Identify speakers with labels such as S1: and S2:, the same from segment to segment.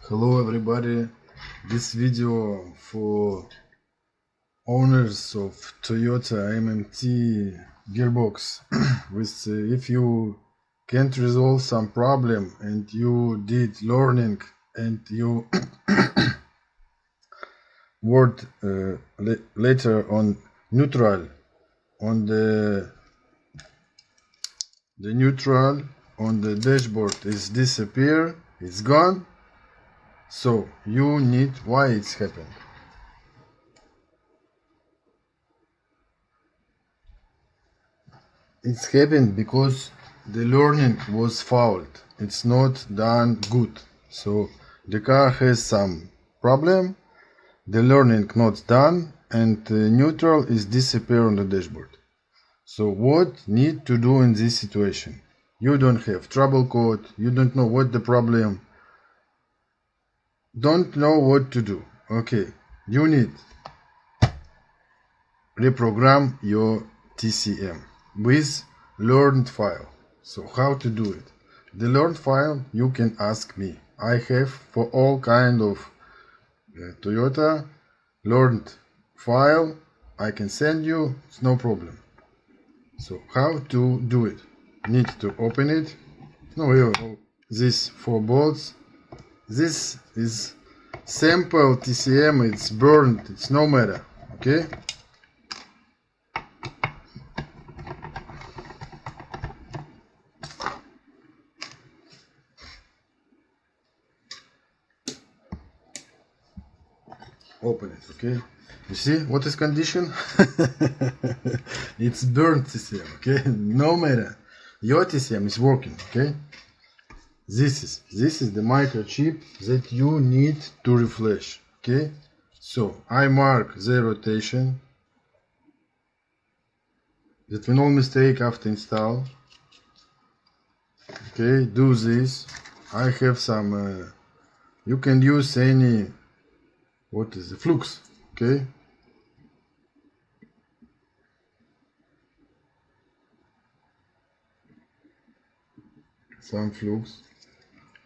S1: Hello everybody, this video for owners of Toyota MMT Gearbox with if you can't resolve some problem and you did learning and you word later on neutral on the neutral on the dashboard is disappear, it's gone. So you need why it's happened. It's happened because the learning was fault. It's not done good. So the car has some problem. The learning not done, and neutral is disappear on the dashboard. So what need to do in this situation? You don't have trouble code. You don't know what the problem. Don't know what to do. Okay, you need reprogram your TCM with learned file. So how to do it? The learned file you can ask me. I have for all kind of Toyota learned file. I can send you. It's no problem. So how to do it? Need to open it. No, this 4 bolts. This is sample TCM, it's burned, it's no matter, okay? Open it, okay? You see what is condition? It's burned TCM, okay? No matter. Your TCM is working, okay? This is the microchip that you need to reflash, okay? So I mark the rotation. That will no mistake after install. Okay, do this. I have some. You can use any. What is the flux? Okay. Some flux.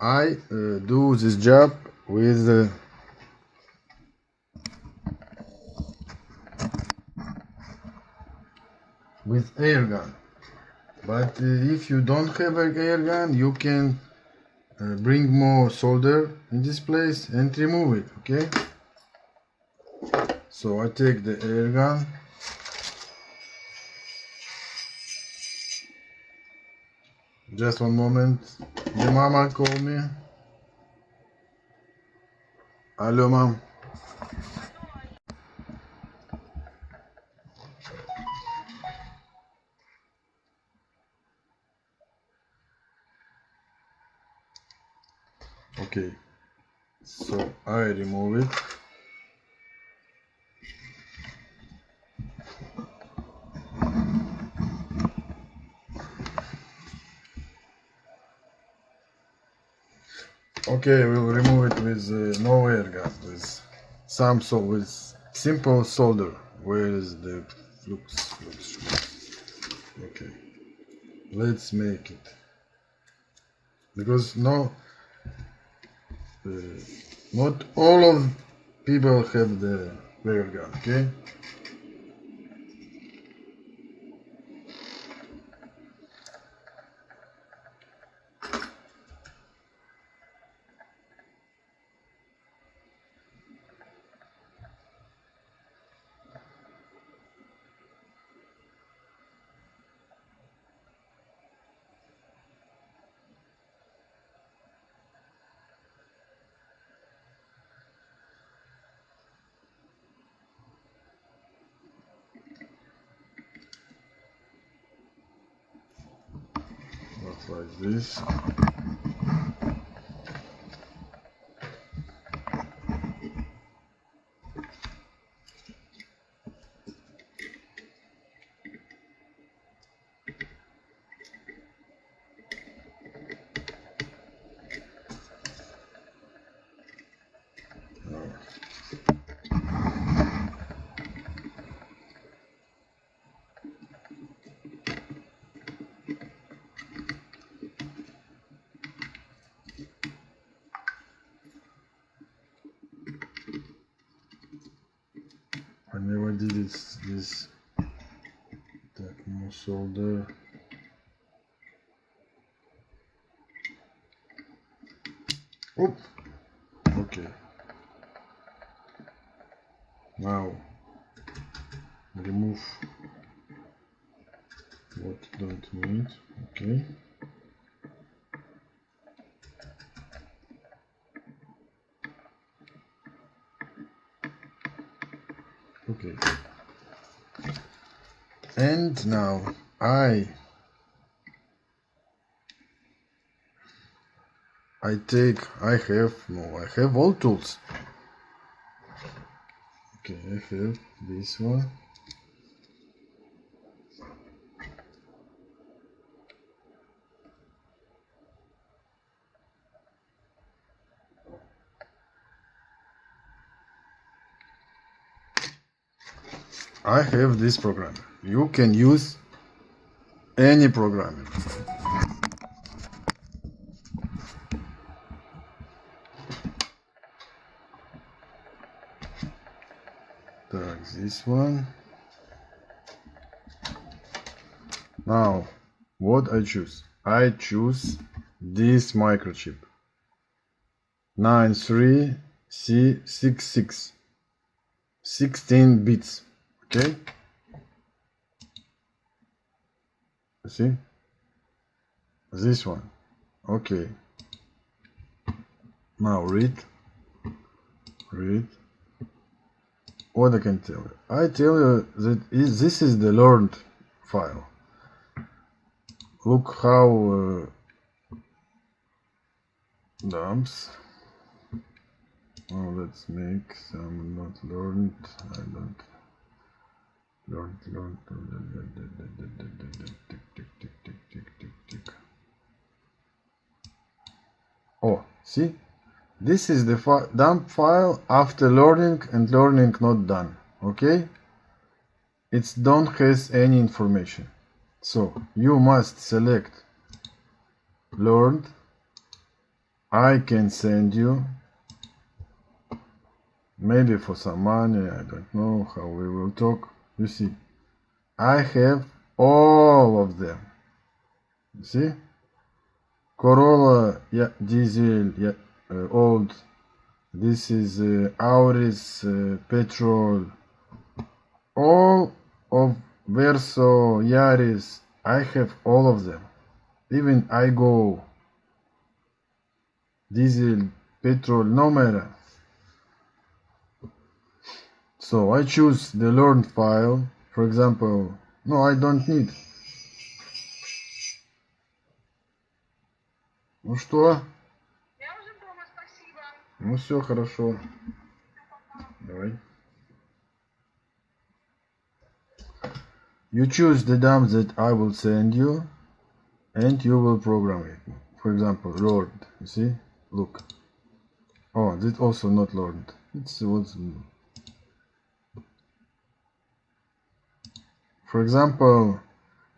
S1: I do this job with air gun, but if you don't have an air gun, you can bring more solder in this place and remove it. Okay. So I take the air gun. Just one moment. The mama called me. Hello, mom. Okay. So I remove it. Okay, we'll remove it with no air gun, with with simple solder. Where is the flux? Okay, let's make it, because not all of people have the air gun. Okay. Like this. never did it. This no solder. Oop. Okay. Now remove what don't need. Okay. Okay. And now I have all tools. Okay, I have this one. I have this program. You can use any program. This one. Now, what I choose? I choose this microchip 93C66, 16 bits. Okay. See? This one. Okay. Now read. What I can tell you? I tell you that this is the learned file. Look how dumps. Oh, let's make some not learned. I don't learned. Oh, see? This is the dump file after learning and learning not done. Okay? It don't has any information. So you must select learned. I can send you maybe for some money. I don't know how we will talk. You see, I have all of them. You see? Corolla, yeah, diesel, yeah. Old, this is Auris, petrol, all of Verso, Yaris, I have all of them. Even I go diesel, petrol, no matter. So I choose the learned file. For example, no, I don't need. Ну что? Ну все хорошо. Давай. You choose the dump that I will send you, and you will program it. For example, Lord. You see? Look. Oh, this also not Lord. It's what's. For example,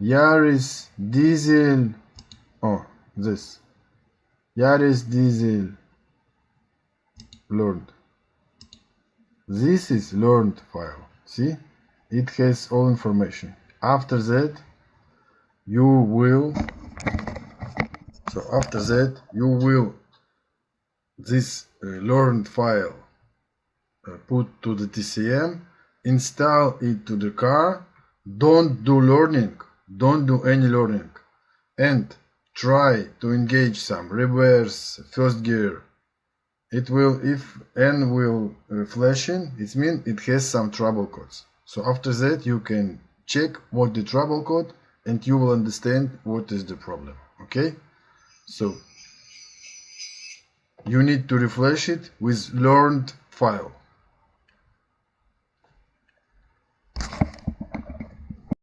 S1: Yaris diesel. Oh, this. Yaris diesel. Learned. This is learned file. See? It has all information. After that, you will this learned file put to the TCM, install it to the car. Don't do learning. Don't do any learning, and try to engage some reverse, first gear. It will, if N will flashing, it means it has some trouble codes. So after that you can check what the trouble code, and you will understand what is the problem. Okay? So you need to reflash it with learned file.